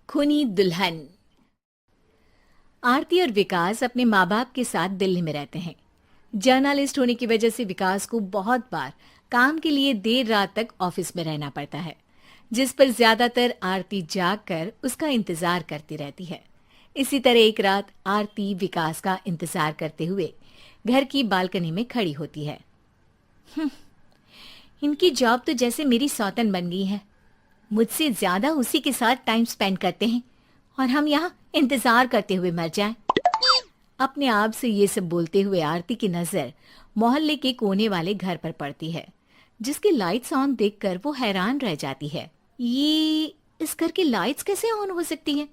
खूनी दुल्हन। आरती और विकास अपने माँ बाप के साथ दिल्ली में रहते हैं। जर्नलिस्ट होने की वजह से विकास को बहुत बार काम के लिए देर रात तक ऑफिस में रहना पड़ता है, जिस पर ज्यादातर आरती जाग कर उसका इंतजार करती रहती है। इसी तरह एक रात आरती विकास का इंतजार करते हुए घर की बालकनी में खड़ी होती है। इनकी जॉब तो जैसे मेरी सौतन बन गई है। मुझसे ज्यादा उसी के साथ टाइम स्पेंड करते हैं और हम यहाँ इंतजार करते हुए मर जाएं। अपने आप से ये सब बोलते हुए आरती की नजर मोहल्ले के कोने वाले घर पर पड़ती है, जिसकी लाइट्स ऑन देखकर वो हैरान रह जाती है। ये इस घर की लाइट्स कैसे ऑन हो सकती हैं?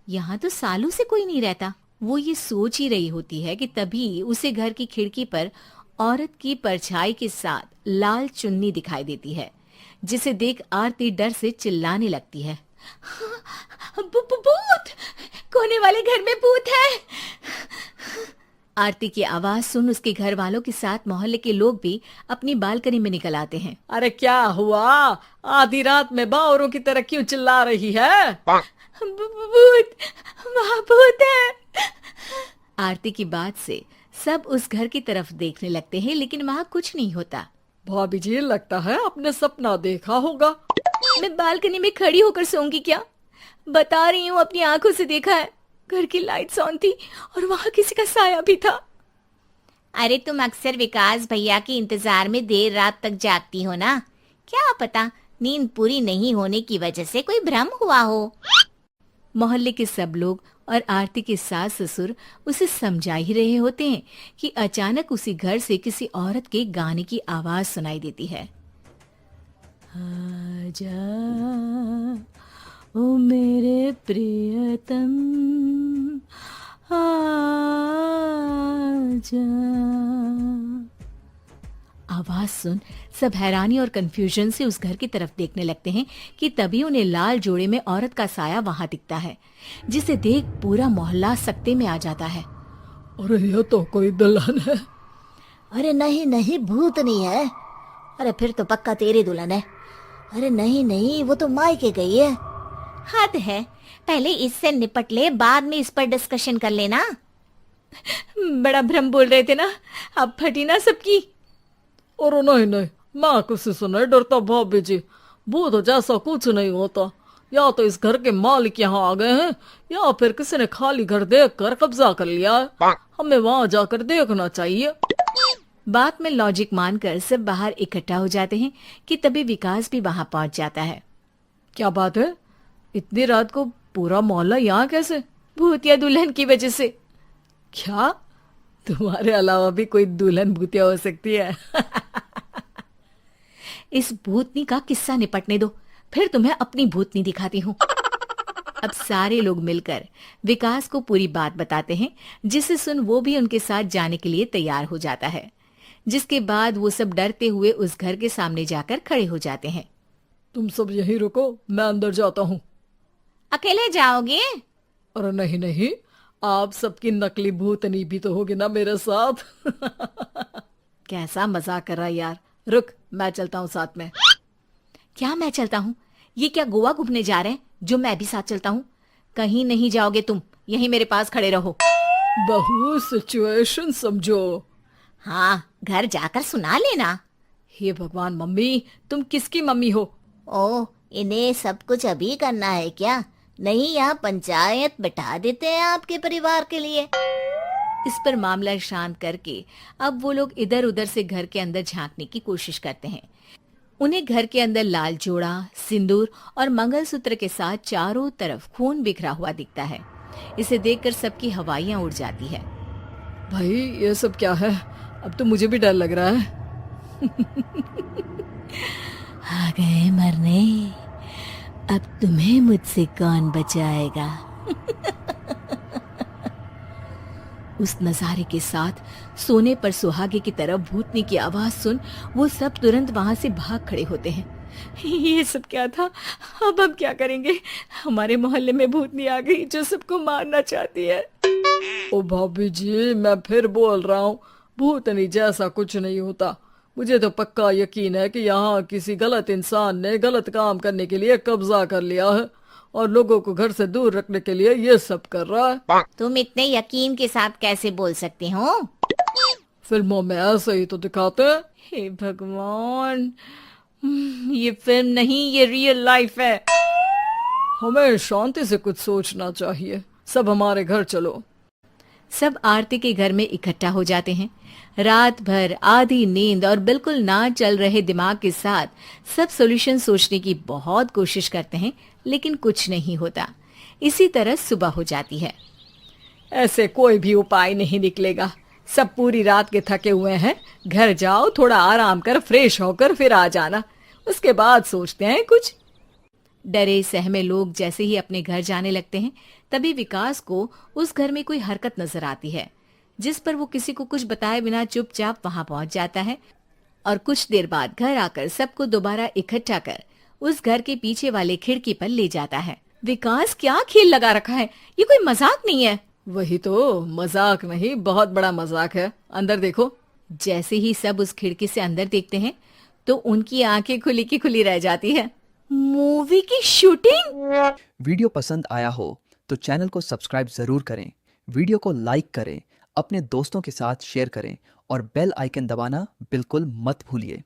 यहाँ तो सालों से कोई नहीं रहता। वो ये सोच ही रही होती है कि तभी उसे घर की खिड़की पर औरत की परछाई के साथ लाल चुन्नी दिखाई देती है, जिसे देख आरती डर से चिल्लाने लगती है। भूत! कोने वाले घर में भूत है! आरती की आवाज सुन उसके घर वालों के साथ मोहल्ले के लोग भी अपनी बालकनी में निकल आते हैं। अरे क्या हुआ? आधी रात में बावरों की तरह क्यों चिल्ला रही है? भूत! वहाँ भूत है! आरती की बात से सब उस घर की तरफ देखने लगते हैं, लेकिन वहाँ कुछ नहीं होता। भाभी जी, लगता है आपने सपना देखा होगा। मैं बालकनी में खड़ी होकर सोऊंगी क्या? बता रही हूँ, अपनी आंखों से देखा है। घर की लाइट्स ऑन थी और वहाँ किसी का साया भी था। अरे तुम अक्सर विकास भैया के इंतजार में देर रात तक जागती हो ना? क्या पता नींद पूरी नहीं होने की वजह से कोई भ्रम हुआ हो। मोहल्ले के सब लोग और आरती के सास ससुर उसे समझा ही रहे होते हैं कि अचानक उसी घर से किसी औरत के गाने की आवाज सुनाई देती है। आजा ओ मेरे प्रियतम, आजा। आवाज सुन सब हैरानी और कंफ्यूजन से उस घर की तरफ देखने लगते हैं कि तभी उन्हें लाल जोड़े में औरत का साया वहां दिखता है, जिसे देख पूरा मोहल्ला सकते में आ जाता है। अरे ये तो कोई दुल्हन है। अरे नहीं नहीं, भूत नहीं है। अरे फिर तो पक्का तेरी दुल्हन है। अरे नहीं नहीं, वो तो मायके गई है। हद है, पहले इससे निपट ले, बाद में इस पर डिस्कशन कर लेना। बड़ा भ्रम बोल रहे थे ना, अब फटी ना सबकी। और नहीं नहीं, मैं किसी से नहीं डरता भाभी जी। भूत जैसा कुछ नहीं होता। या तो इस घर के मालिक यहाँ आ गए हैं, या फिर किसी ने खाली घर देख कर कब्जा कर लिया है। हमें वहां जाकर देखना चाहिए। बात में लॉजिक मानकर सब बाहर इकट्ठा हो जाते हैं कि तभी विकास भी वहां पहुंच जाता है। क्या बात है? इतनी रात को पूरा मोहल्ला यहाँ कैसे? भूतिया दुल्हन की वजह से। क्या तुम्हारे अलावा भी कोई दुल्हन भूतिया हो सकती है? इस भूतनी का किस्सा निपटने दो, फिर तुम्हें अपनी भूतनी दिखाती हूँ। अब सारे लोग मिलकर विकास को पूरी बात बताते हैं, जिसे सुन वो भी उनके साथ जाने के लिए तैयार हो जाता है। जिसके बाद वो सब डरते हुए उस घर के सामने जाकर खड़े हो जाते हैं। तुम सब यहीं रुको, मैं अंदर जाता हूँ। अकेले जाओगे? अरे नहीं नहीं, आप सबकी नकली भूतनी भी तो होगी ना मेरे साथ। कैसा मजाक कर रहा है यार। रुक, मैं चलता हूँ साथ में। क्या मैं चलता हूँ? ये क्या गोवा घूमने जा रहे हैं जो मैं भी साथ चलता हूँ? कहीं नहीं जाओगे तुम, यहीं मेरे पास खड़े रहो। बहू, सिचुएशन समझो। हाँ, घर जाकर सुना लेना। हे भगवान, मम्मी तुम किसकी मम्मी हो? ओ, इन्हें सब कुछ अभी करना है क्या? नहीं, यहाँ पंचायत बिठा देते हैं आपके परिवार के लिए। इस पर मामला शांत करके अब वो लोग इधर उधर से घर के अंदर झांकने की कोशिश करते हैं। उन्हें घर के अंदर लाल जोड़ा, सिंदूर और मंगलसूत्र के साथ चारों तरफ खून बिखरा हुआ दिखता है। इसे देखकर सबकी हवाइयां उड़ जाती है। भाई ये सब क्या है? अब तो मुझे भी डर लग रहा है। आ गए मरने, अब तुम्हें मुझसे कौन बचाएगा? उस नजारे के साथ सोने पर सुहागे की तरफ भूतनी की आवाज सुन वो सब तुरंत वहां से भाग खड़े होते हैं। ये सब क्या था? अब हम क्या करेंगे? हमारे मोहल्ले में भूतनी आ गई जो सबको मारना चाहती है। ओ भाभी जी, मैं फिर बोल रहा हूँ, भूतनी जैसा कुछ नहीं होता। मुझे तो पक्का यकीन है कि यहाँ किसी गलत इंसान ने गलत काम करने के लिए कब्जा कर लिया है और लोगों को घर से दूर रखने के लिए ये सब कर रहा है। तुम इतने यकीन के साथ कैसे बोल सकते हो? फिल्मों में ऐसे ही तो दिखाते हैं। हे भगवान, ये फिल्म नहीं, ये रियल लाइफ है। हमें शांति से कुछ सोचना चाहिए। सब हमारे घर चलो। सब आरती के घर में इकट्ठा हो जाते हैं। रात भर आधी नींद और बिल्कुल ना चल रहे दिमाग के साथ सब सॉल्यूशन सोचने की बहुत कोशिश करते हैं, लेकिन कुछ नहीं होता। इसी तरह सुबह हो जाती है। ऐसे कोई भी उपाय नहीं निकलेगा। सब पूरी रात के थके हुए हैं। घर जाओ, थोड़ा आराम कर, फ्रेश होकर फिर आ जाना। उसके बाद सोचते हैं कुछ। डरे सहमे लोग जैसे ही अपने घर जाने लगते हैं, तभी विकास को उस घर में कोई हरकत नजर आती है, जिस पर वो किसी को कुछ बताए बिना चुपचाप वहां पहुंच जाता है और कुछ देर बाद घर आकर सबको दोबारा इकट्ठा कर उस घर के पीछे वाले खिड़की पर ले जाता है। विकास, क्या खेल लगा रखा है? ये कोई मजाक नहीं है। वही तो, मजाक नहीं, बहुत बड़ा मजाक है। अंदर देखो। जैसे ही सब उस खिड़की से अंदर देखते हैं तो उनकी आंखें खुली की खुली रह जाती है। मूवी की शूटिंग! वीडियो पसंद आया हो तो चैनल को सब्सक्राइब जरूर करें, वीडियो को लाइक करें, अपने दोस्तों के साथ शेयर करें और बेल आइकन दबाना बिल्कुल मत भूलिए।